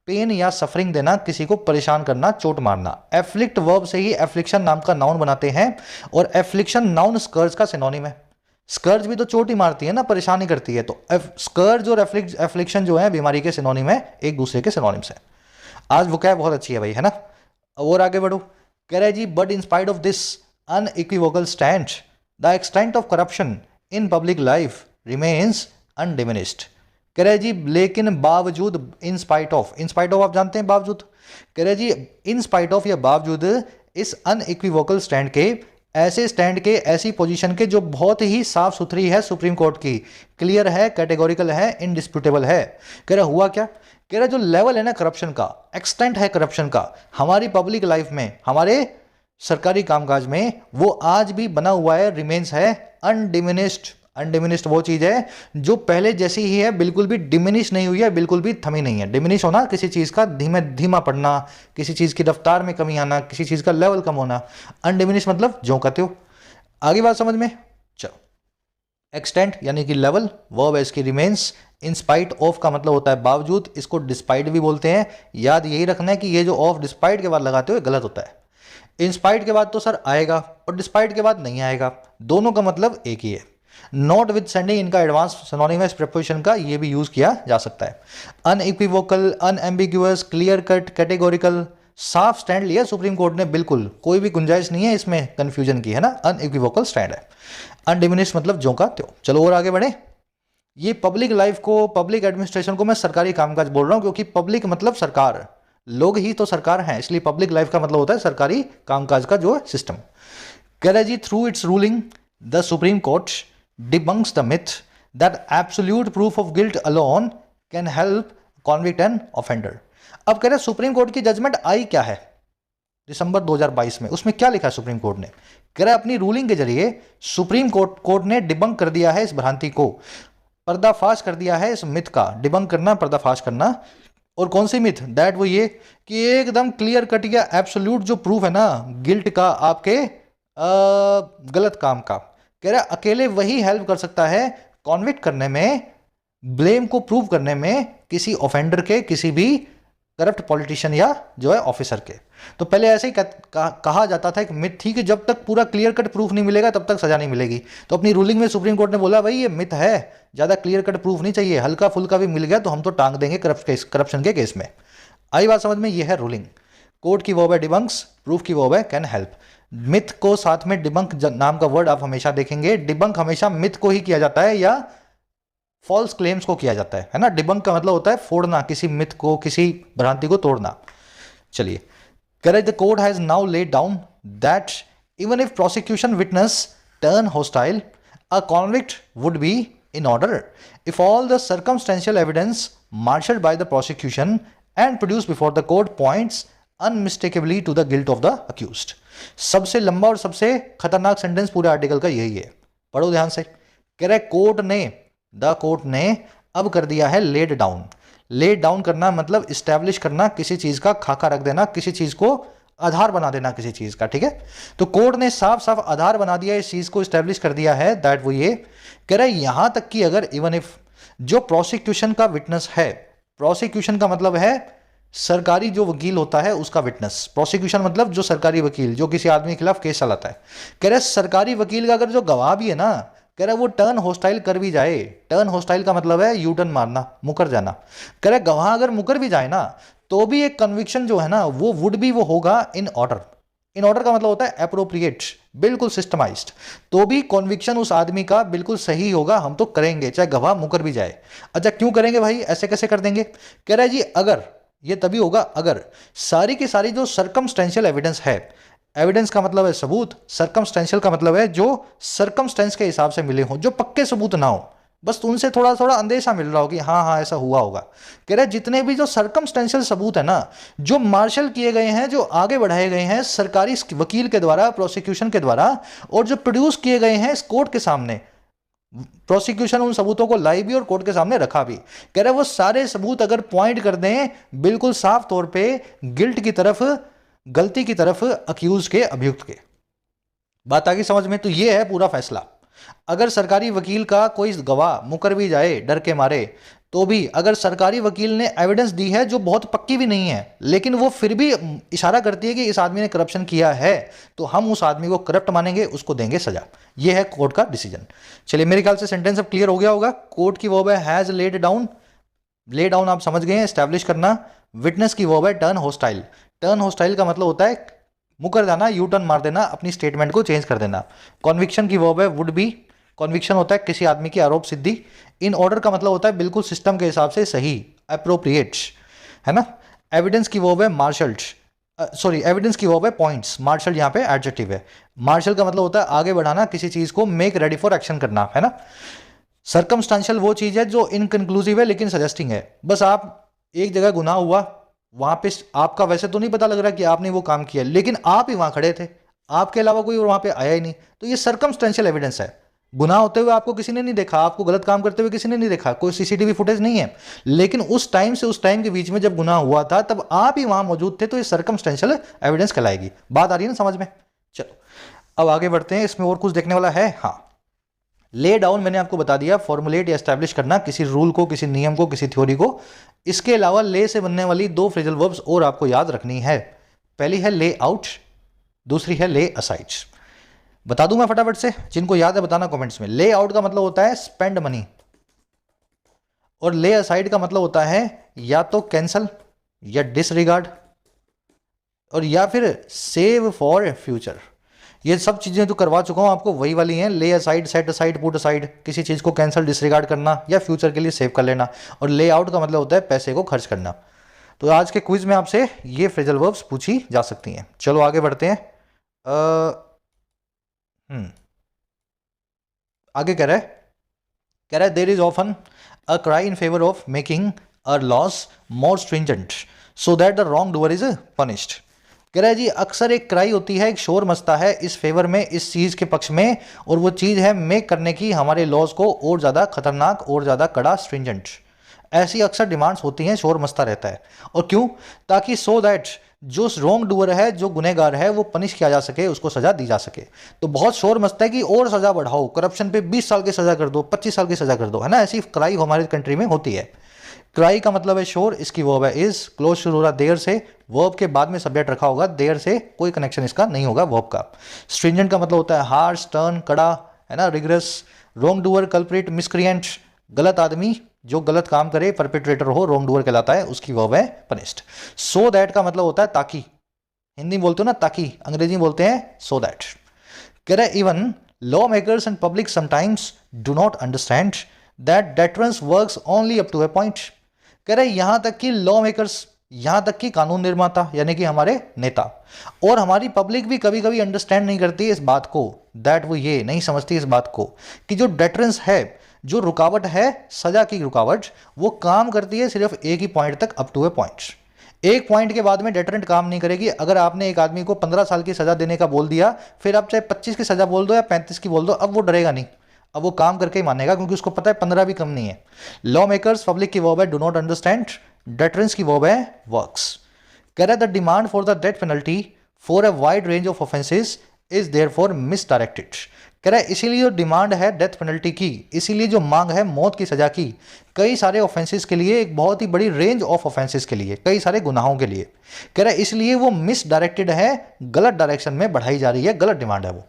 पेन या सफरिंग देना, किसी को परेशान करना, चोट मारना। एफ्लिक्ट वर्ब से ही एफ्लिक्शन नाम का नाउन बनाते हैं, और एफ्लिक्शन नाउन स्कर्ज का सिनोनिम है। स्कर्ज भी तो चोट ही मारती है ना, परेशानी करती है। तो स्कर्ज और एफ्लिक्शन जो है बीमारी के सिनोनिम है, एक दूसरे के सिनोनिम से। आज वोकैब बहुत अच्छी है भाई, है ना। और आगे बढ़ो, कह रहे जी but in spite of this unequivocal stand the extent of corruption in public life remains undiminished. कह रहे जी लेकिन बावजूद, in spite of, in spite of आप जानते हैं बावजूद, कह रहे जी इन स्पाइट ऑफ या बावजूद इस अनइक्विवोकल स्टैंड के, ऐसे स्टैंड के, ऐसी पोजीशन के जो बहुत ही साफ सुथरी है सुप्रीम कोर्ट की, क्लियर है, कैटेगोरिकल है, इनडिस्प्यूटेबल है। कह रहा हुआ क्या, कह रहा जो लेवल है ना करप्शन का, एक्सटेंट है करप्शन का हमारी पब्लिक लाइफ में, हमारे सरकारी कामकाज में, वो आज भी बना हुआ है, रिमेन्स है अनडिमिनिश्ड। अनडिमिनिश्ड वो चीज़ है जो पहले जैसी ही है, बिल्कुल भी डिमिनिश नहीं हुई है, बिल्कुल भी थमी नहीं है। डिमिनिश होना किसी चीज़ का धीमा पड़ना, किसी चीज़ की रफ्तार में कमी आना, किसी चीज़ का लेवल कम होना। अनडिमिनिश मतलब जो कहते हो। आगे बात समझ में, चलो। एक्सटेंट यानी कि लेवल, वर्ब है इसकी रिमेन्स। इन स्पाइट ऑफ का मतलब होता है बावजूद, इसको डिस्पाइट भी बोलते हैं। याद यही रखना है कि ये जो ऑफ डिस्पाइट के बाद लगाते हो गलत होता है। इन स्पाइट के बाद तो सर आएगा और डिस्पाइट के बाद नहीं आएगा, दोनों का मतलब एक ही है। नॉट विद सेंडिंग इनका एडवांस सिनोनिमस प्रीपोजिशन का ये भी यूज किया जा सकता है। Unequivocal, unambiguous, clear cut, categorical, साफ स्टैंड लिया सुप्रीम कोर्ट ने, बिल्कुल कोई भी गुंजाइश नहीं है इसमें कंफ्यूजन की, है ना। अनइक्विवोकल स्टैंड है। अनडिमिनिश मतलब जो का त्यों। चलो और आगे बढ़े। ये पब्लिक लाइफ को, पब्लिक एडमिनिस्ट्रेशन को मैं सरकारी कामकाज बोल रहा हूं क्योंकि पब्लिक मतलब सरकार, लोग ही तो सरकार हैं, इसलिए पब्लिक लाइफ का मतलब होता है सरकारी कामकाज का जो सिस्टम। कह रहा जी through its ruling the supreme Court debunks the myth that absolute proof of guilt alone can help convict an offender. अब कह रहे सुप्रीम कोर्ट की जजमेंट आई क्या है दिसंबर 2022 में, उसमें क्या लिखा है सुप्रीम कोर्ट ने। कह रहा अपनी रूलिंग के जरिए सुप्रीम कोर्ट ने डिबंक कर दिया है इस भ्रांति को, पर्दाफाश कर दिया है इस मिथ का। डिबंक करना, पर्दाफाश करना। और कौन सी मिथ? दैट वो ये कि एकदम क्लियर कट या एब्सोल्यूट जो प्रूफ है ना गिल्ट का, आपके गलत काम का, कह रहा अकेले वही हेल्प कर सकता है कॉन्विक्ट करने में ब्लेम को प्रूव करने में किसी ऑफेंडर के, किसी भी करप्ट पॉलिटिशियन या जो है ऑफिसर के। तो पहले ऐसे ही कहा जाता था, एक मिथ थी कि जब तक पूरा क्लियर कट प्रूफ नहीं मिलेगा तब तक सजा नहीं मिलेगी। तो अपनी रूलिंग में सुप्रीम कोर्ट ने बोला भाई ये मिथ है, ज़्यादा क्लियर कट प्रूफ नहीं चाहिए, हल्का फुल्का भी मिल गया तो हम तो टांग देंगे करप्शन के केस में। आई बात समझ में? ये है रूलिंग। कोर्ट की वर्ब है डिबंक्स, प्रूफ की वर्ब है कैन हेल्प। मिथ को साथ में डिबंक नाम का वर्ड आप हमेशा देखेंगे। डिबंक हमेशा मिथ को ही किया जाता है या फॉल्स क्लेम्स को किया जाता है ना। डिबंक का मतलब होता है फोड़ना, किसी मिथ को, किसी भ्रांति को तोड़ना। चलिए, correct, the court has now laid down that even if prosecution witness turn hostile, a convict would be in order if all the circumstantial evidence marshaled by the prosecution and produced before the court points unmistakably to the guilt of the accused। सबसे लंबा और सबसे खतरनाक sentence पूरे article का यही है, पढ़ो ध्यान से। कह रहे द कोर्ट ने अब कर दिया है लेड डाउन। लेड डाउन करना मतलब इस्टेब्लिश करना, किसी चीज का खाका रख देना, किसी चीज को आधार बना देना किसी चीज का, ठीक है। तो कोर्ट ने साफ साफ आधार बना दिया, इस चीज को इस्टेब्लिश कर दिया है दैट वो ये कह रहा है यहां तक कि अगर इवन इफ जो प्रोसिक्यूशन का विटनेस है, प्रोसिक्यूशन का मतलब है सरकारी जो वकील होता है उसका विटनेस, प्रोसिक्यूशन मतलब जो सरकारी वकील जो किसी आदमी के खिलाफ केस चलाता है, कह रहे सरकारी वकील का अगर जो गवाह भी है ना, कह रहा है वो टर्न होस्टाइल कर भी जाए। टर्न होस्टाइल का मतलब है यू टर्न मारना, मुकर जाना। कह रहा है गवाह अगर मुकर भी जाए ना तो भी एक कन्विक्शन जो है ना वो वुड भी वो होगा इन ऑर्डर। इन ऑर्डर का मतलब होता है एप्रोप्रिएट, बिल्कुल सिस्टमाइज्ड। तो भी कॉन्विक्शन उस आदमी का बिल्कुल सही होगा, हम तो करेंगे चाहे गवाह मुकर भी जाए। अच्छा क्यों करेंगे भाई, ऐसे कैसे कर देंगे? कह रहा है जी अगर ये तभी होगा अगर सारी की सारी जो सर्कमस्टेंशियल एविडेंस है, एविडेंस का मतलब है सबूत, सर्कमस्टेंशियल का मतलब है जो सर्कमस्टेंस के हिसाब से मिले हो, जो पक्के सबूत ना हो, बस उनसे थोड़ा थोड़ा अंदेशा मिल रहा हो कि हाँ हाँ ऐसा हुआ होगा। कह रहे जितने भी जो सर्कमस्टेंशियल सबूत है ना, जो मार्शल किए गए हैं, जो आगे बढ़ाए गए हैं सरकारी वकील के द्वारा, प्रोसिक्यूशन के द्वारा, और जो प्रोड्यूस किए गए हैं इस कोर्ट के सामने, प्रोसिक्यूशन उन सबूतों को लाई भी और कोर्ट के सामने रखा भी। कह रहे वो सारे सबूत अगर पॉइंट कर दें बिल्कुल साफ तौर पे गिल्ट की तरफ, गलती की तरफ अक्यूज के, अभियुक्त के। बात आ गई समझ में? तो ये है पूरा फैसला। अगर सरकारी वकील का कोई गवाह मुकर भी जाए डर के मारे, तो भी अगर सरकारी वकील ने एविडेंस दी है जो बहुत पक्की भी नहीं है, लेकिन वो फिर भी इशारा करती है कि इस आदमी ने करप्शन किया है, तो हम उस आदमी को करप्ट मानेंगे, उसको देंगे सजा। ये है कोर्ट का डिसीजन। चलिए मेरे ख्याल से सेंटेंस अब क्लियर हो गया होगा। कोर्ट की वर्ब है has laid down, lay down आप समझ गए हैं, एस्टैब्लिश करना। विटनेस की वर्ब है टर्न होस्टाइल। टर्न होस्टाइल का मतलब होता है मुकर जाना, यू टर्न मार देना, अपनी स्टेटमेंट को चेंज कर देना। कॉन्विक्शन की वर्ब है वुड बी। कॉन्विक्शन होता है किसी आदमी की आरोप सिद्धि। इन ऑर्डर का मतलब होता है बिल्कुल सिस्टम के हिसाब से सही, अप्रोप्रिएट, है ना। एविडेंस की वर्ब है मार्शल्ड, सॉरी एविडेंस की वर्ब है पॉइंट्स, मार्शल यहाँ पे एडजेक्टिव है। मार्शल का मतलब होता है आगे बढ़ाना, किसी चीज को मेक रेडी फॉर एक्शन करना, है ना। सर्कमस्टांशियल वो चीज है जो इनकंक्लूसिव है लेकिन सजेस्टिंग है। बस आप एक जगह गुनाह हुआ, वहां पे आपका वैसे तो नहीं पता लग रहा कि आपने वो काम किया, लेकिन आप ही वहां खड़े थे, आपके अलावा कोई वहां पे आया ही नहीं, तो ये सर्कमस्टेंशियल एविडेंस है। गुनाह होते हुए आपको किसी ने नहीं देखा, आपको गलत काम करते हुए किसी ने नहीं देखा, कोई सीसीटीवी फुटेज नहीं है, लेकिन उस टाइम से उस टाइम के बीच में जब गुनाह हुआ था तब आप ही वहां मौजूद थे, तो ये सर्कमस्टेंशियल एविडेंस कहलाएगी। बात आ रही है ना समझ में? चलो अब आगे बढ़ते हैं, इसमें और कुछ देखने वाला है। हाँ, ले डाउन मैंने आपको बता दिया, फॉर्मुलेट या एस्टैब्लिश करना किसी रूल को, किसी नियम को, किसी थ्योरी को। इसके अलावा ले से बनने वाली दो फ्रेजल वर्ब्स और आपको याद रखनी है। पहली है ले आउट, दूसरी है ले असाइड। बता दूं मैं फटाफट से, जिनको याद है बताना कमेंट्स में। ले आउट का मतलब होता है स्पेंड मनी, और ले असाइड का मतलब होता है या तो कैंसल या डिसरिगार्ड, और या फिर सेव फॉर फ्यूचर। ये सब चीजें तो करवा चुका हूं आपको, वही वाली हैं। ले aside, set aside, put aside, किसी चीज को कैंसिल, डिसरिगार्ड करना या फ्यूचर के लिए सेव कर लेना। और ले आउट का मतलब होता है पैसे को खर्च करना। तो आज के क्विज में आपसे ये फ्रेजल वर्ब्स पूछी जा सकती हैं। चलो आगे बढ़ते हैं। आगे कह रहा है there is often a cry in favour of making a laws more stringent so that the wrong doer is punished. कह रहा है जी अक्सर एक क्राई होती है, एक शोर मचता है इस फेवर में, इस चीज के पक्ष में, और वो चीज है मेक करने की हमारे लॉज को और ज्यादा खतरनाक, और ज्यादा कड़ा, स्ट्रिंजेंट। ऐसी अक्सर डिमांड्स होती हैं, शोर मचता रहता है। और क्यों? ताकि सो दैट जो रॉन्ग डूअर है, जो गुनहगार है, वो पनिश किया जा सके, उसको सजा दी जा सके। तो बहुत शोर मचता है कि और सजा बढ़ाओ, करप्शन पे 20 साल की सजा कर दो, 25 साल की सजा कर दो, है ना, ऐसी क्राई हमारे कंट्री में होती है। क्राई का मतलब है शोर, इसकी वर्ब है इज, क्लोज शुरू हो रहा देयर से, वर्ब के बाद में सब्जेक्ट रखा होगा, देयर से कोई कनेक्शन इसका नहीं होगा वर्ब का। स्ट्रिंजेंट का मतलब होता है हार्श, स्टर्न, कड़ा, है ना, rigorous. Wrong doer, culprit, miscreant, गलत आदमी, जो गलत काम करे, परपेट्रेटर हो, रॉन्ग डूअर कहलाता है, उसकी वर्ब है पनिश्ड। सो दैट का मतलब होता है ताकि, हिंदी बोलते हो ना ताकि, अंग्रेजी में बोलते हैं सो दैट। कह रहे even law makers and public sometimes do not understand that deterrence works only up to a point. कह रहे यहां तक कि लॉ मेकर्स, यहां तक कि कानून निर्माता यानी कि हमारे नेता, और हमारी पब्लिक भी कभी कभी अंडरस्टैंड नहीं करती इस बात को, दैट वो ये नहीं समझती इस बात को कि जो डेटरेंस है, जो रुकावट है, सजा की रुकावट, वो काम करती है सिर्फ एक ही पॉइंट तक, अप टू ए पॉइंट। एक पॉइंट के बाद में डेटरेंट काम नहीं करेगी। अगर आपने एक आदमी को 15 साल की सजा देने का बोल दिया, फिर आप चाहे 25 की सजा बोल दो या 35 की बोल दो, अब वो डरेगा नहीं, अब वो काम करके ही मानेगा, क्योंकि उसको पता है 15 भी कम नहीं है। लॉ मेकर्स, पब्लिक की वर्ब है डू नॉट अंडरस्टैंड, डेटरेंस की वर्ब है वर्क्स। कह रहा है the demand for the death penalty for a wide range of offences is therefore misdirected. कह रहा है इसीलिए जो डिमांड है डेथ पेनल्टी की, इसीलिए जो मांग है मौत की सजा की, कई सारे ऑफेंसेस के लिए, एक बहुत ही बड़ी रेंज ऑफ ऑफेंसेस के लिए, कई सारे गुनाहों के लिए, कह रहा है इसलिए वो मिसडायरेक्टेड है, गलत डायरेक्शन में बढ़ाई जा रही है, गलत डिमांड है वो।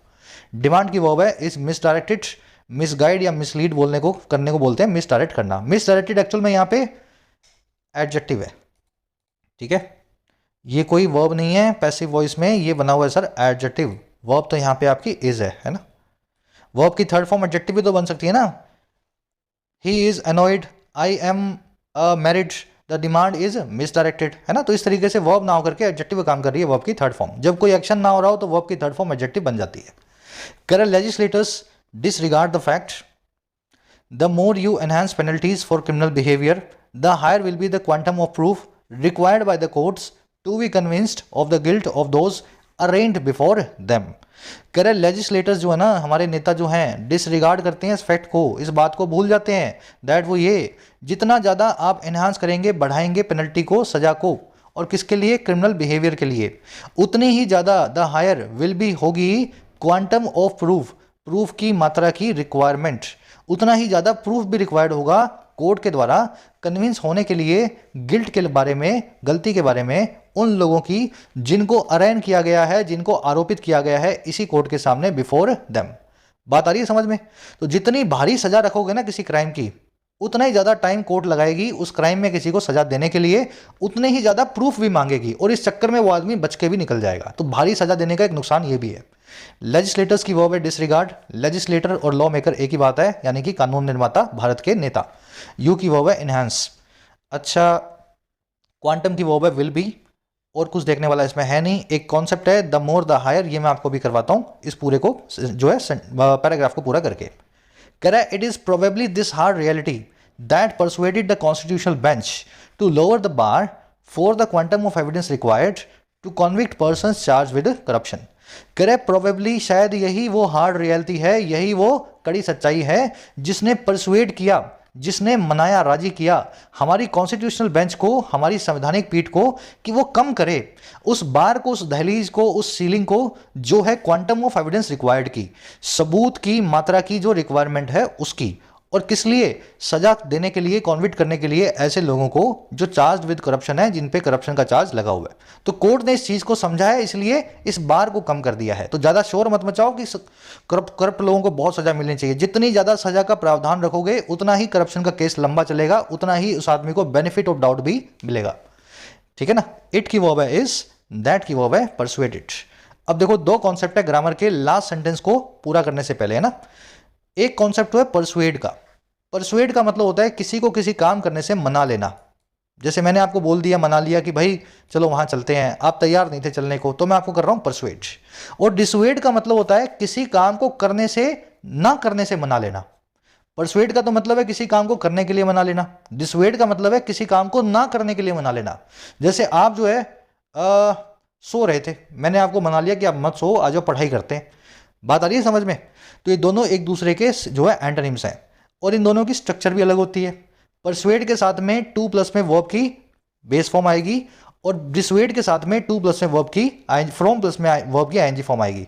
डिमांड की वर्ब है इज मिसडायरेक्टेड, मिसगाइड या मिसलीड बोलने को, करने को बोलते हैं मिसडायरेक्ट करना। मिसडायरेक्टेड एक्चुअल में यहाँ पे एडजेक्टिव है, ठीक है, ये कोई वर्ब नहीं है पैसिव वॉइस में, ये बना हुआ है सर एडजेक्टिव। वर्ब तो यहाँ पे आपकी इज है ना। वर्ब की थर्ड फॉर्म एडजेक्टिव भी तो बन सकती है ना, he is annoyed, I am married, the demand is misdirected, है ना। तो इस तरीके से वर्ब ना होकर के एडजेक्टिव काम कर रही है वर्ब की थर्ड फॉर्म। जब कोई एक्शन ना हो रहा हो तो वर्ब की थर्ड फॉर्म एडजेक्टिव बन जाती है। Current legislators disregard the fact the more you enhance penalties for criminal behavior, the higher will be the quantum of proof required by the courts to be convinced of the guilt of those arraigned before them। कह रहे legislators जो है ना, हमारे नेता जो हैं, disregard करते हैं इस फैक्ट को, इस बात को भूल जाते हैं, दैट वो ये जितना ज़्यादा आप एनहांस करेंगे, बढ़ाएंगे पेनल्टी को, सजा को, और किसके लिए, क्रिमिनल बिहेवियर के लिए, उतनी ही ज़्यादा द हायर विल बी होगी क्वांटम ऑफ प्रूफ, प्रूफ की मात्रा की रिक्वायरमेंट, उतना ही ज़्यादा प्रूफ भी रिक्वायर्ड होगा कोर्ट के द्वारा कन्विंस होने के लिए गिल्ट के बारे में, गलती के बारे में, उन लोगों की जिनको अरेन किया गया है, जिनको आरोपित किया गया है इसी कोर्ट के सामने, बिफोर देम। बात आ रही है समझ में। तो जितनी भारी सजा रखोगे ना किसी क्राइम की, उतना ही ज़्यादा टाइम कोर्ट लगाएगी उस क्राइम में किसी को सजा देने के लिए, उतने ही ज़्यादा प्रूफ भी मांगेगी, और इस चक्कर में वो आदमी बच के भी निकल जाएगा। तो भारी सजा देने का एक नुकसान ये भी है। लेजिस्लेटर्स की वर्ब है डिसरिगार्ड, लेजिस्लेटर और लॉ मेकर एक ही बात है, यानी कि कानून निर्माता, भारत के नेता। यू की वर्ब है इनहैंस। अच्छा, क्वांटम की वर्ब है विल बी, और कुछ देखने वाला इसमें है नहीं। एक कॉन्सेप्ट है द मोर द हायर, ये मैं आपको भी करवाता हूं इस पूरे को, जो है पैराग्राफ को पूरा करके। कह रहा है it is probably this hard reality that persuaded the constitutional bench to lower the bar for the quantum of evidence required to convict person charge with corruption. कह रहे प्रोबेबली, शायद यही वो हार्ड रियलिटी है, यही वो कड़ी सच्चाई है जिसने परसुएड किया, जिसने मनाया, राजी किया हमारी कॉन्स्टिट्यूशनल बेंच को, हमारी संवैधानिक पीठ को, कि वो कम करे उस बार को, उस दहलीज को, उस सीलिंग को, जो है क्वांटम ऑफ एविडेंस रिक्वायर्ड की, सबूत की मात्रा की जो रिक्वायरमेंट है उसकी। और किस लिए, सजा देने के लिए, कॉन्विक्ट करने के लिए ऐसे लोगों को जो चार्ज विद करप्शन है, जिन पे करप्शन का चार्ज लगा हुआ है। तो कोर्ट ने इस चीज को समझा है, इसलिए इस बार को कम कर दिया है। तो ज्यादा शोर मत मचाओ कि करप्ट लोगों को बहुत सजा मिलनी चाहिए। जितनी ज्यादा सजा का प्रावधान रखोगे, उतना ही करप्शन का केस लंबा चलेगा, उतना ही उस आदमी को बेनिफिट ऑफ डाउट भी मिलेगा। ठीक है ना। इट की वर्ब है इज, दैट की वर्ब है परसुएडेड। अब देखो दो कॉन्सेप्ट है ग्रामर के लास्ट सेंटेंस को पूरा करने से पहले, है ना। एक कॉन्सेप्ट है परसुएड का। परसुएड का मतलब होता है किसी को किसी काम करने से मना लेना। जैसे मैंने आपको बोल दिया, मना लिया कि भाई चलो वहां चलते हैं, आप तैयार नहीं थे चलने को, तो मैं आपको कर रहा हूं परसुएड। और डिसुएड का मतलब होता है किसी काम को करने से, ना करने से मना लेना। परसुएड का तो मतलब है किसी काम को करने के लिए मना लेना, डिसुएड का मतलब है किसी काम को ना करने के लिए मना लेना। जैसे आप जो है सो रहे थे, मैंने आपको मना लिया कि आप मत सो, आ जाओ पढ़ाई करते हैं। बात आ रही है समझ में। तो ये दोनों एक दूसरे के जो है एंटोनिम्स हैं, और इन दोनों की स्ट्रक्चर भी अलग होती है। परसुएड के साथ में टू प्लस में वर्ब की बेस फॉर्म आएगी, और डिसवेड के साथ में टू प्लस में वर्ब की फ्रॉम प्लस में वर्ब की आईएनजी फॉर्म आएगी।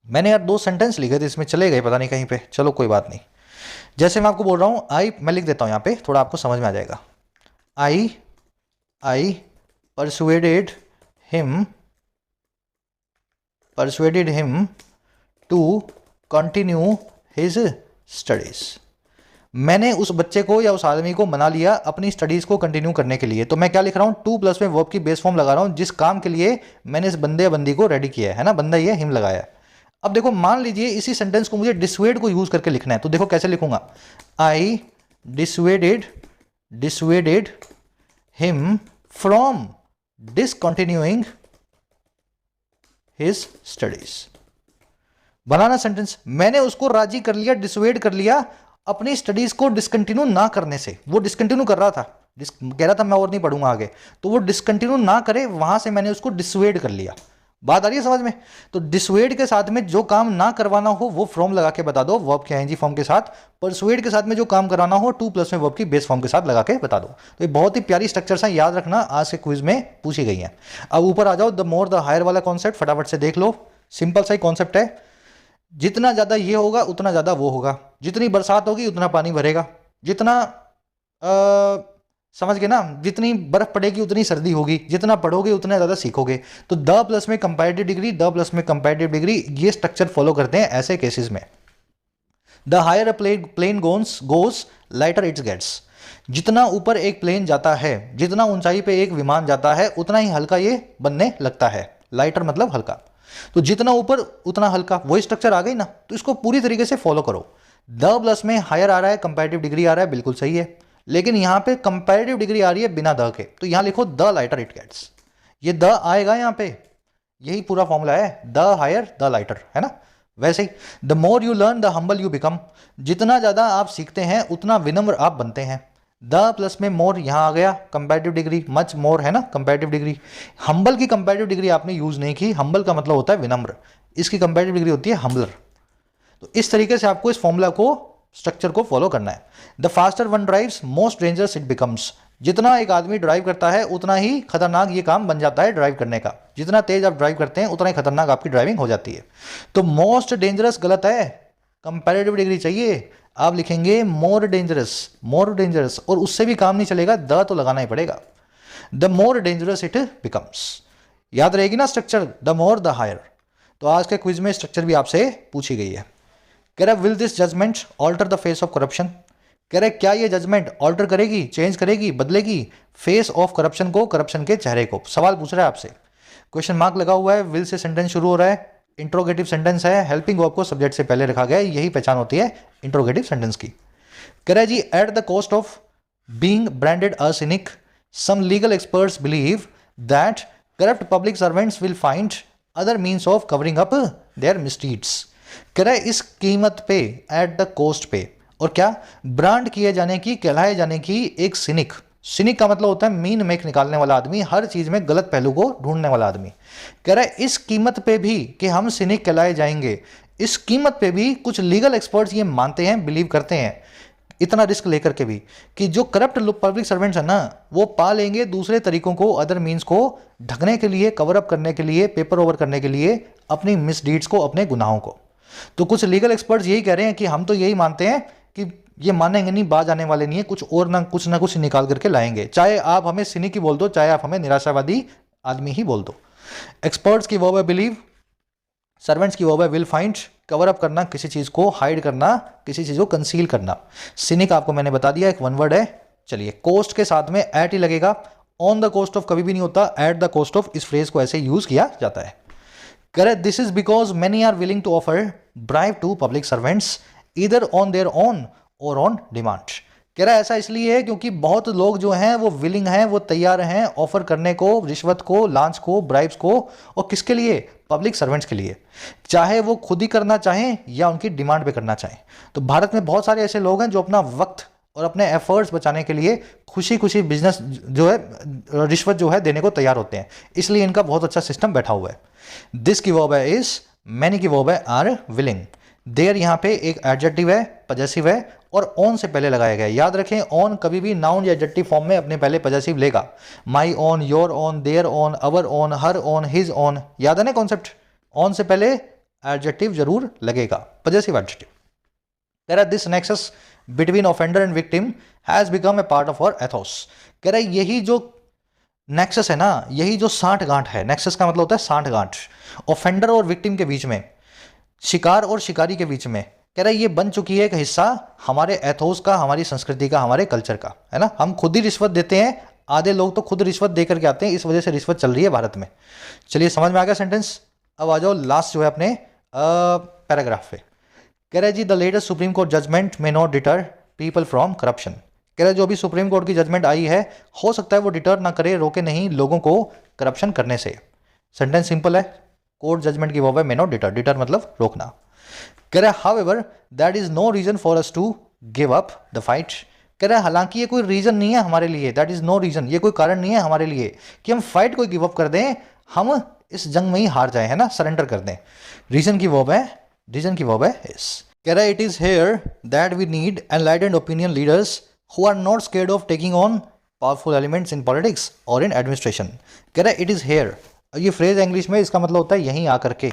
मैंने यार 2 सेंटेंस लिखे थे, इसमें चले गए पता नहीं कहीं पे, चलो कोई बात नहीं। जैसे मैं आपको बोल रहा हूँ आई, मैं लिख देता हूँ यहाँ पे, थोड़ा आपको समझ में आ जाएगा। I persuaded him to continue his studies. मैंने उस बच्चे को या उस आदमी को मना लिया अपनी स्टडीज को कंटिन्यू करने के लिए। तो मैं क्या लिख रहा हूं, टू प्लस में वर्ब की बेस फॉर्म लगा रहा हूं, जिस काम के लिए मैंने इस बंदे या बंदी को रेडी किया है ना, बंदा ये हिम लगाया है। अब देखो मान लीजिए इसी सेंटेंस को मुझे डिसवेड को यूज करके लिखना है, तो देखो कैसे लिखूंगा, I dissuaded him from discontinuing his studies. बनाना सेंटेंस, मैंने उसको राजी कर लिया, डिसवेड कर लिया अपनी स्टडीज को डिसकंटिन्यू ना करने से। वो डिसकंटिन्यू कर रहा था, कह रहा था मैं और नहीं पढ़ूंगा आगे, तो वो डिसकंटिन्यू ना करे, वहां से मैंने उसको डिसवेड कर लिया। बात आ रही है समझ में? तो डिसवेड के साथ में जो काम ना करवाना हो वो फ्रॉम लगा के बता दो वर्ब के आईएनजी फॉर्म के साथ। परसुएड के साथ में जो काम कराना हो टू प्लस में वर्ब की बेस फॉर्म के साथ लगा के बता दो। तो ये बहुत ही प्यारी स्ट्रक्चर्स हैं, याद रखना, आज के क्विज में पूछी गई हैं। अब ऊपर आ जाओ, द मोर द हायर वाला कॉन्सेप्ट फटाफट से देख लो। सिंपल सा ही कॉन्सेप्ट है, जितना ज़्यादा ये होगा उतना ज़्यादा वो होगा, जितनी बरसात होगी उतना पानी भरेगा, जितना समझ गए ना, जितनी बर्फ पड़ेगी उतनी सर्दी होगी, जितना पढ़ोगे उतना ज़्यादा सीखोगे। तो द प्लस में कंपैरेटिव डिग्री, द प्लस में कंपैरेटिव डिग्री, ये स्ट्रक्चर फॉलो करते हैं ऐसे केसेस में। The higher a plane goes lighter its gets. जितना ऊपर एक प्लेन जाता है, जितना ऊंचाई पे एक विमान जाता है, उतना ही हल्का ये बनने लगता है। लाइटर मतलब हल्का, तो जितना ऊपर उतना हल्का, वही स्ट्रक्चर आ गई ना। तो इसको पूरी तरीके से फॉलो करो। द प्लस में हायर आ रहा है, कंपैरेटिव डिग्री आ रहा है, बिल्कुल सही है, लेकिन यहां पे कंपैरेटिव डिग्री आ रही है बिना द के, तो यहां लिखो द लाइटर इट गेट्स। ये द आएगा यहां पे, यही पूरा फॉर्मूला है, द हायर द लाइटर, है ना। वैसे ही the more you learn the humble you become. जितना ज्यादा आप सीखते हैं उतना विनम्र आप बनते हैं। द प्लस में मोर यहां आ गया, कंपैरेटिव डिग्री, मच मोर है ना कंपैरेटिव डिग्री। हम्बल की कंपैरेटिव डिग्री आपने यूज नहीं की, हम्बल का मतलब होता है विनम्र, इसकी कंपैरेटिव डिग्री होती है हम्बलर। तो इस तरीके से आपको इस फॉर्मूला को, स्ट्रक्चर को फॉलो करना है। The faster one drives most dangerous it becomes. जितना एक आदमी ड्राइव करता है उतना ही खतरनाक ये काम बन जाता है ड्राइव करने का। जितना तेज आप ड्राइव करते हैं उतना ही खतरनाक आपकी ड्राइविंग हो जाती है। तो मोस्ट डेंजरस गलत है, कंपैरेटिव डिग्री चाहिए, आप लिखेंगे मोर डेंजरस, और उससे भी काम नहीं चलेगा, द तो लगाना ही पड़ेगा। The more dangerous it becomes, याद रहेगी ना structure, the more the higher. तो आज के क्विज में स्ट्रक्चर भी आपसे पूछी गई है। कह रहा will this judgment alter the face of corruption. कह रहे क्या ये जजमेंट ऑल्टर करेगी, चेंज करेगी, बदलेगी फेस ऑफ करप्शन को, करप्शन के चेहरे को। सवाल पूछ रहा है आपसे, क्वेश्चन मार्क लगा हुआ है, विल से सेंटेंस शुरू हो रहा है, इंट्रोगेटिव सेंटेंस है, हेल्पिंग वर्ब को सब्जेक्ट से पहले रखा गया है, यही पहचान होती है इंट्रोगेटिव सेंटेंस की। कह रहा है जी at the cost of being branded a cynic some legal experts believe that corrupt public servants will find other means of covering up their misdeeds. कह रहा है इस कीमत पे, एट द कॉस्ट पे, और क्या ब्रांड किए जाने की, कहलाए जाने की एक सिनिक। सिनिक का मतलब होता है मीन मेक निकालने वाला आदमी, हर चीज में गलत पहलू को ढूंढने वाला आदमी। कह रहा है इस कीमत पे भी कि हम सिनिक कहलाए जाएंगे, इस कीमत पे भी कुछ लीगल एक्सपर्ट्स ये मानते हैं, बिलीव करते हैं, इतना रिस्क लेकर के भी, कि जो करप्ट पब्लिक सर्वेंट्स है ना, वो पा लेंगे दूसरे तरीकों को, अदर मीन्स को ढकने के लिए, कवर अप करने के लिए, पेपर ओवर करने के लिए अपनी मिसडीड्स को, अपने गुनाहों को। तो कुछ लीगल एक्सपर्ट्स यही कह रहे हैं कि हम तो यही मानते हैं कि ये मानेंगे नहीं, बाज आने वाले नहीं है, कुछ और ना कुछ निकाल करके लाएंगे, चाहे आप हमें सिनिक ही बोल दो, चाहे आप हमें निराशावादी आदमी ही बोल दो। एक्सपर्ट्स की वर्ब है बिलीव, सर्वेंट्स की वर्ब है विल फाइंड, कवर अप करना किसी चीज को, हाइड करना किसी चीज को, कंसील करना। सिनिक आपको मैंने बता दिया एक वन वर्ड है। चलिए कोस्ट के साथ में एट ही लगेगा, ऑन द कोस्ट ऑफ कभी भी नहीं होता, एट द कोस्ट ऑफ इस फ्रेज को ऐसे यूज किया जाता है। Correct, this is because many are willing to offer bribe to public servants either on their own or on demand. कह रहा है ऐसा इसलिए है क्योंकि बहुत लोग जो हैं वो विलिंग हैं, वो तैयार हैं ऑफर करने को, रिश्वत को, लांच को, ब्राइब्स को, और किसके लिए, पब्लिक सर्वेंट्स के लिए, चाहे वो खुद ही करना चाहें या उनकी डिमांड पे करना चाहें। तो भारत में बहुत सारे ऐसे लोग हैं जो अपना वक्त और अपने एफर्ट्स बचाने के लिए खुशी खुशी बिजनेस जो है, रिश्वत जो है देने को तैयार होते हैं, इसलिए इनका बहुत अच्छा सिस्टम बैठा हुआ है। दिस की वर्ब है इज, मैनी की वर्ब है आर विलिंग, देयर यहाँ पे एक एडजेक्टिव है, पजेसिव है, और ऑन से पहले लगाया गया है। याद रखें, ऑन कभी भी नाउन या एडजेक्टिव फॉर्म में अपने पहले पॉजेसिव लेगा। My own, your own, their own, our own, her own, his own, याद है ना कॉन्सेप्ट। ऑन से पहले एडजेक्टिव जरूर लगेगा, पॉजेसिव एडजेक्टिव। कह रहा है this nexus between offender and victim has become a part of our ethos. कह रहा है यही जो नेक्सस है ना, यही जो सांठ गांठ है, नेक्सस का मतलब होता है सांठ गांठ, ऑफेंडर और विक्टिम के बीच में, शिकार और शिकारी के बीच में, कह रहा है ये बन चुकी है एक हिस्सा हमारे एथोस का, हमारी संस्कृति का, हमारे कल्चर का, है ना। हम खुद ही रिश्वत देते हैं, आधे लोग तो खुद रिश्वत दे करके आते हैं, इस वजह से रिश्वत चल रही है भारत में। चलिए समझ में आ गया सेंटेंस। अब आ जाओ लास्ट जो है अपने पैराग्राफ पे। कह रहा है जी the latest Supreme Court judgment may not deter people from corruption. कह रहा है जो अभी सुप्रीम कोर्ट की जजमेंट आई है, हो सकता है वो डिटर ना करे, रोके नहीं लोगों को करप्शन करने से। सेंटेंस सिंपल है, कोर्ट जजमेंट की वर्ब है मे नॉट डिटर, डिटर मतलब रोकना। कह रहा है however that is no reason for us to give up the fight. कह रहा है हालांकि ये कोई रीजन नहीं है हमारे लिए, दैट इज नो रीजन, ये कोई कारण नहीं है हमारे लिए कि हम फाइट को गिव अप कर दें, हम इस जंग में ही हार जाए, है ना, सरेंडर कर दें। रीजन की वर्ब है इस। कह रहा है it is here that we need enlightened opinion leaders who are not scared of taking on powerful elements in politics or in administration. कह रहा है इट इज हेयर, ये फ्रेज इंग्लिश में इसका मतलब होता है यहीं आकर के,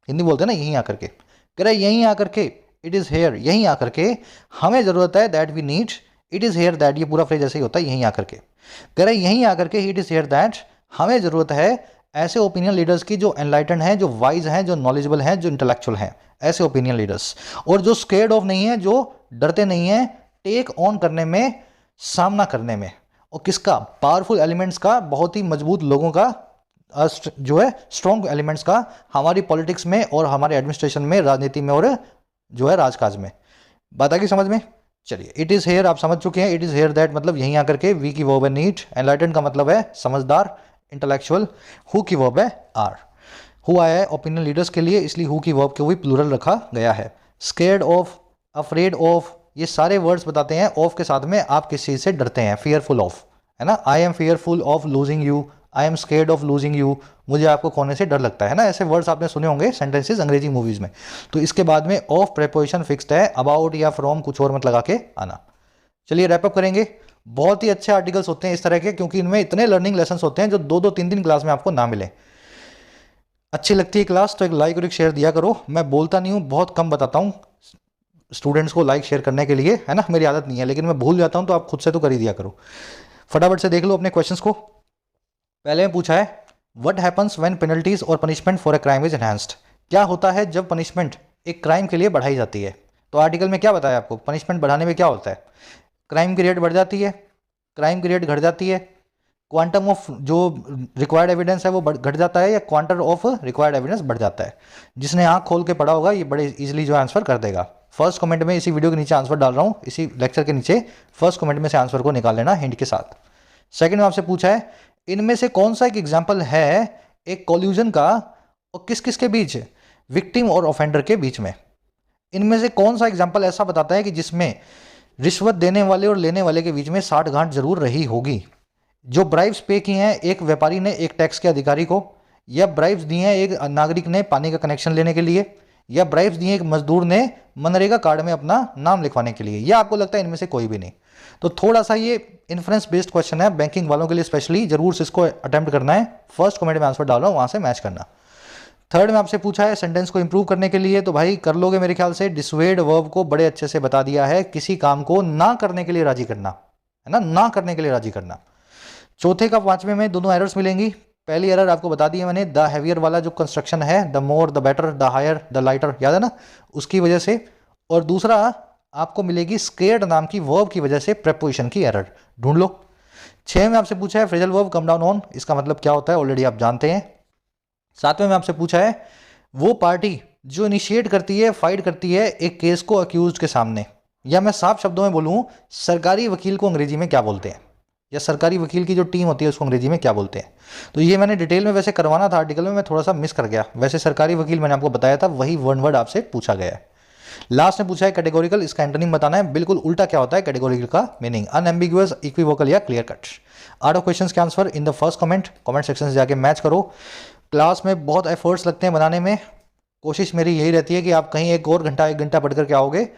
हिंदी बोलते हैं ना यहीं आकर के। कह रहा है यहीं आकर के, इट इज हेयर, यहीं आकर के हमें जरूरत है, that we need, it is here that, ये पूरा फ्रेज ऐसे ही होता है यहीं आकर के। कह रहा है यहीं आकर के, इट इज हेयर दैट, हमें जरूरत है ऐसे ओपिनियन लीडर्स की जो एनलाइटेंड हैं, जो वाइज हैं, जो नॉलेजेबल हैं, जो इंटेलेक्चुअल हैं, ऐसे ओपिनियन लीडर्स, और जो स्केर्ड ऑफ नहीं है, जो डरते नहीं है टेक ऑन करने में, सामना करने में, और किसका, पावरफुल एलिमेंट्स का, बहुत ही मजबूत लोगों का, जो है स्ट्रॉन्ग एलिमेंट्स का, हमारी पॉलिटिक्स में और हमारे एडमिनिस्ट्रेशन में, राजनीति में और जो है राजकाज में। बात आ गई समझ में। चलिए इट इज हेयर आप समझ चुके हैं, इट इज हेयर दैट मतलब यहीं आकर के, वी की वर्ब है नीड, एनलाइटेंड का मतलब है समझदार, इंटेलेक्चुअल, हु की वर्ब है आर, हु आया है ओपिनियन लीडर्स के लिए, इसलिए हु की वर्ब को भी प्लूरल रखा गया है। स्केर्ड ऑफ, अफ्रेड ऑफ, ये सारे वर्ड्स बताते हैं ऑफ के साथ में आप किस चीज़ से डरते हैं, फियरफुल ऑफ, है ना। I am fearful of losing you, I am scared of losing you, मुझे आपको खोने से डर लगता है ना। ऐसे वर्ड्स आपने सुने होंगे सेंटेंसेस अंग्रेजी मूवीज में। तो इसके बाद में ऑफ प्रेपोजिशन फिक्स्ड है, अबाउट या फ्रॉम कुछ और मत लगा के आना। चलिए रैपअप करेंगे। बहुत ही अच्छे आर्टिकल्स होते हैं इस तरह के, क्योंकि इनमें इतने लर्निंग लेसन्स होते हैं जो 2-2, 3-3 क्लास में आपको ना मिले। अच्छी लगती है क्लास तो एक लाइक और एक शेयर दिया करो। मैं बोलता नहीं हूँ, बहुत कम बताता हूँ स्टूडेंट्स को लाइक शेयर करने के लिए, है ना, मेरी आदत नहीं है, लेकिन मैं भूल जाता हूँ, तो आप खुद से तो कर ही दिया करो। फटाफट से देख लो अपने क्वेश्चंस को। पहले में पूछा है व्हाट हैपन्स व्हेन पेनल्टीज और punishment for a crime is enhanced. क्या होता है जब पनिशमेंट एक क्राइम के लिए बढ़ाई जाती है। तो आर्टिकल में क्या बताया आपको, पनिशमेंट बढ़ाने में क्या होता है, क्राइम की रेट बढ़ जाती है, क्राइम की रेट घट जाती है, क्वांटम ऑफ जो रिक्वायर्ड एविडेंस है वो घट जाता है, या क्वांटम ऑफ रिक्वायर्ड एविडेंस बढ़ जाता है। जिसने आंख खोल के पढ़ा होगा ये बड़े इजीली जो आंसर कर देगा। फर्स्ट कमेंट में इसी वीडियो के नीचे आंसर डाल रहा हूँ, इसी लेक्चर के नीचे फर्स्ट कमेंट में से आंसर को निकाल लेना हिंट के साथ। सेकंड में आपसे पूछा है इनमें से कौन सा एक एग्जाम्पल है एक कॉल्यूजन का और किस किस के बीच, विक्टिम और ऑफेंडर के बीच में। इनमें से कौन सा एग्जाम्पल ऐसा बताता है कि जिसमें रिश्वत देने वाले और लेने वाले के बीच में साठ गांठ जरूर रही होगी। जो ब्राइब्स पे की हैं एक व्यापारी ने एक टैक्स के अधिकारी को, या ब्राइब्स दी हैं एक नागरिक ने पानी का कनेक्शन लेने के लिए, या ब्राइब्स दी हैं एक मजदूर ने मनरेगा कार्ड में अपना नाम लिखवाने के लिए, या आपको लगता है इनमें से कोई भी नहीं। तो थोड़ा सा ये इन्फ्रेंस बेस्ड क्वेश्चन है, बैंकिंग वालों के लिए स्पेशली जरूर से इसको अटेम्प्ट करना है। फर्स्ट कमेंट में आंसर डालो, वहां से मैच करना। थर्ड में आपसे पूछा है सेंटेंस को इंप्रूव करने के लिए, तो भाई कर लोगे मेरे ख्याल से। डिसवेड वर्ब को बड़े अच्छे से बता दिया है, किसी काम को ना करने के लिए राजी करना, है ना, ना करने के लिए राजी करना। चौथे का पांचवें में दोनों एरर्स मिलेंगी। पहली एरर आपको बता दी है मैंने, द हैवियर वाला जो कंस्ट्रक्शन है, the more the better, the higher the lighter, याद है ना, उसकी वजह से। और दूसरा आपको मिलेगी स्केर्ड नाम की वर्ब की वजह से प्रेपोजिशन की एरर, ढूंढ लो। 6 में आपसे पूछा है phrasal verb come down on, इसका मतलब क्या होता है ऑलरेडी आप जानते हैं। 7वें में आपसे पूछा है वो पार्टी जो इनिशिएट करती है, फाइट करती है एक केस को अक्यूज्ड के सामने, या मैं साफ शब्दों में बोलूं सरकारी वकील को अंग्रेजी में क्या बोलते हैं, या सरकारी वकील की जो टीम होती है उसको अंग्रेजी में क्या बोलते हैं। तो ये मैंने डिटेल में वैसे करवाना था आर्टिकल में, मैं थोड़ा सा मिस कर गया। वैसे सरकारी वकील मैंने आपको बताया था, वही वन वर्ड आपसे पूछा गया है। लास्ट में पूछा है कैटेगोरिकल, इसका एंटोनिम बताना है, बिल्कुल उल्टा क्या होता है कैटेगोरिकल का मीनिंग, अनएम्बिगुअस, इक्विवोकल या clear cut. Out of questions के answer in the first comment section से जाके मैच करो। क्लास में बहुत एफर्ट्स लगते हैं बनाने में, कोशिश मेरी यही रहती है कि आप कहीं 1 घंटा पढ़ कर के आओगे,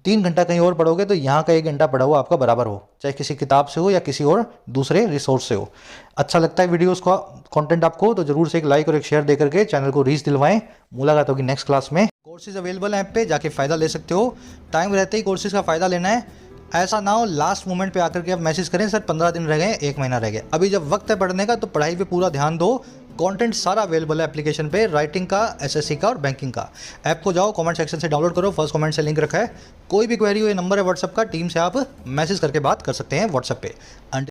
3 घंटा कहीं और पढ़ोगे तो यहाँ का 1 घंटा पढ़ा हुआ आपका बराबर हो, चाहे किसी किताब से हो या किसी और दूसरे रिसोर्स से हो। अच्छा लगता है वीडियोस का कंटेंट आपको तो जरूर से एक लाइक और एक शेयर दे करके चैनल को रीच दिलवाएं। मुलाकात होगी नेक्स्ट क्लास में। कोर्सेज अवेलेबल हैं ऐप पे, जाके फ़ायदा ले सकते हो। टाइम रहते ही कोर्सेज का फ़ायदा लेना है, ऐसा ना हो लास्ट मोमेंट पे आकर के आप मैसेज करें सर 15 दिन रह गए, 1 महीना रह गया। अभी जब वक्त है पढ़ने का तो पढ़ाई पे पूरा ध्यान दो। कंटेंट सारा अवेलेबल है एप्लीकेशन पे, राइटिंग का, एसएससी का और बैंकिंग का। ऐप को जाओ, कमेंट सेक्शन से डाउनलोड करो, फर्स्ट कमेंट से लिंक रखा है। कोई भी क्वेरी हो, ये नंबर है व्हाट्सएप का, टीम से आप मैसेज करके बात कर सकते हैं व्हाट्सएप पे।